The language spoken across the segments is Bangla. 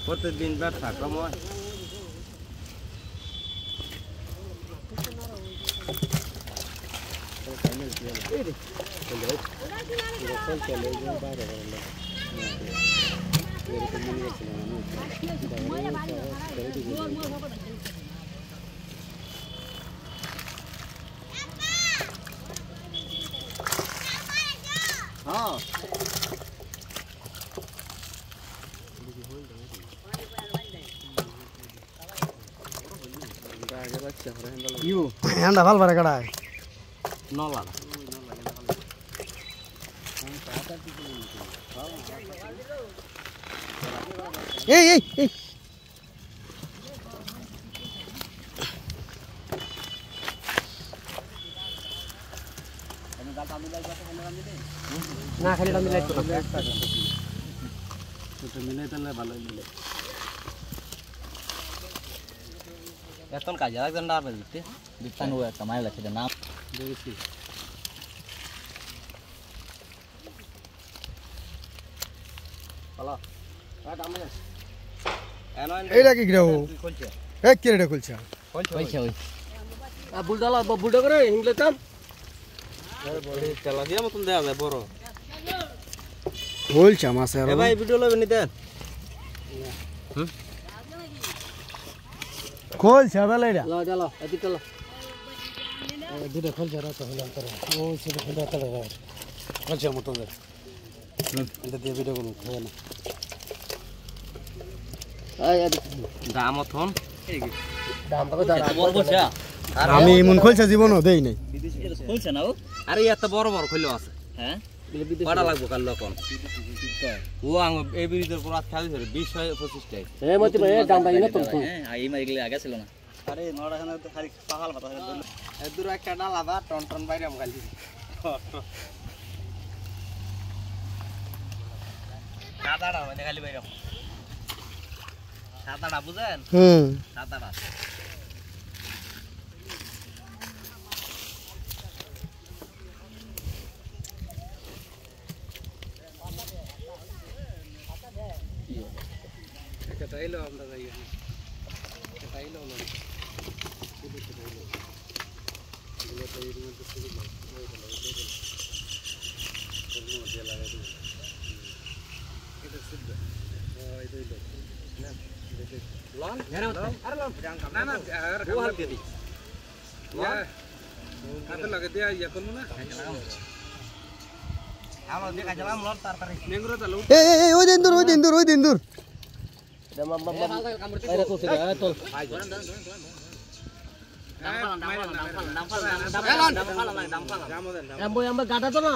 প্রতিদিন ব্যবসা কমায় হ্যাঁ ভাল পারে কাটায় নলা এই এই এই না খালি মিলাই তো মিলাই তাহলে ভালোই মিলে এখন কাজে লাগছেন না আপনার দিতে বিস্তান ও একটা মাইল আছে নাম দেখেছি হ্যালো এইটা কি গ্রহ এ কি রে খুলছে কইছে ওই বুলডা করে ইংলিশ কাম তেলা দিয়া মতন দেয়া যায় বড় খুলছে মাসে আর এ ভাই ভিডিও লবেন নি দেন খুলছে বেলা এটা লো চলো এদিক চলো দুটো খুলছে রাত হলাম তোর ও সেটা খুলতে তাড়া খুলছে মতন দে এটা দিয়ে ভিডিও করব খাওয়া না দাম মতন দাম কত দাম বড় বড় আমি মন খুলছে জীবনও দেই নাই খুলছে না ও আরে এত বড় বড় কইলো আছে হ্যাঁ কটা লাগবো কাল লোকন ও আং এই বিরিজের পুরো খেয়াল ধরে 20 25 টাই এ মতি ভাই দাম ভাই না তো হ্যাঁ এই মারি গেলে আগে ছিল না আরে নড়া খানা তো খালি পাগল পাতা এ দূর একটা ডাল আদা টন টন বাইরে আম খালি সাদাটা মানে খালি বাইরে সাদাটা বুঝেন সাদাটা কটাইলো আমরা যাই কটাইলো না ওই দিন দূর গাটা তো না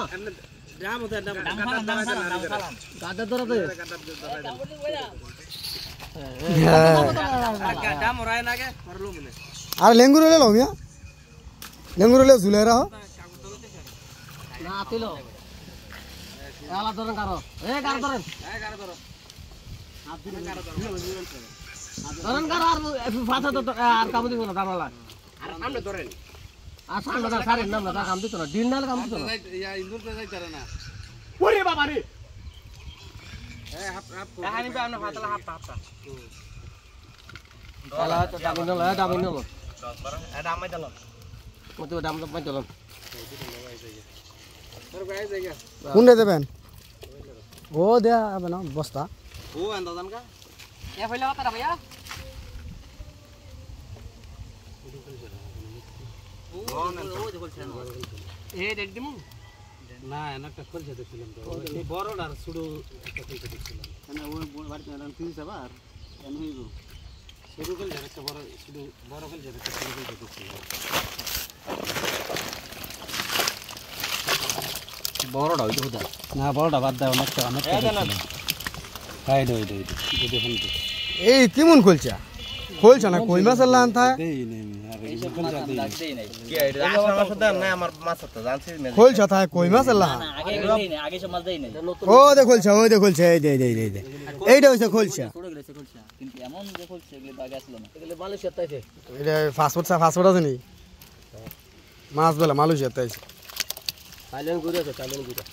গাটা ধরা তো আর লেঙ্গুর হলে লো মিয়া লেঙ্গুর হলে ঝুলে রাখো না আতিল এলা ধরেন কারো এ কার ধরেন ধরেন কার আর ফাটা তো আর কাম দিব না দামালা আর সামনে ধরেন আর সামনে ধর সারেন না না কাম দিত না দিন না কাম দিত না ইয়া ইন্দুর তো যাইতারে না ওরে বাবা রে এ হাপ হাপ কাহিনী বে আপনি ফাটালা হাপ হাপ আলা তো দামিন না দামিন না 10 12 এ দাম মাই দিলাম মতো দাম মাই দিলাম তোর গায় জায়গা কোনে দেবেন ও দেয়া হবে না বস্তা ও আন্দাজান কা এ ফেলা কথা ভাইয়া ও দেখলছেন এ দেখ দিমু না একটা খুলছে দেখছিলাম তো এই বড়টা আর শুধু একটা খুলছে দেখছিলাম মানে ওই বাড়িতে রান তিন সাবার এন হইবো শুরু করলে একটা বড় শুধু বড় করলে একটা শুরু করতে দেখছিলাম বড়টা হইতো খুদা না বড়টা বাদ দাও অনেকটা অনেকটা খাই দই দই এই কেমন খুলছে খুলছে না কই মাছ আল্লাহ আনতা দেই নেই আর এইসব মাছ আমি লাগতেই নাই কি এটা আসার মাছ দেন না আমার মাছ তো জানছিস না খোলছা থাকে কই মাছ আল্লাহ আগে দেই না আগে সব মাছ দেই না ও দে খোলছা এই দে এইটা হইছে খোলছা ছোট গেছে খুলছে কিন্তু এমন যে খুলছে এগুলো তো আগে আসলো না এগুলো মালয়েশিয়া তাইছে এটা ফাস্টফুড আছে নি মাছ বলে মালয়েশিয়া তাইছে থাইল্যান্ড ঘুরে আছে থাইল্যান্ড ঘুরে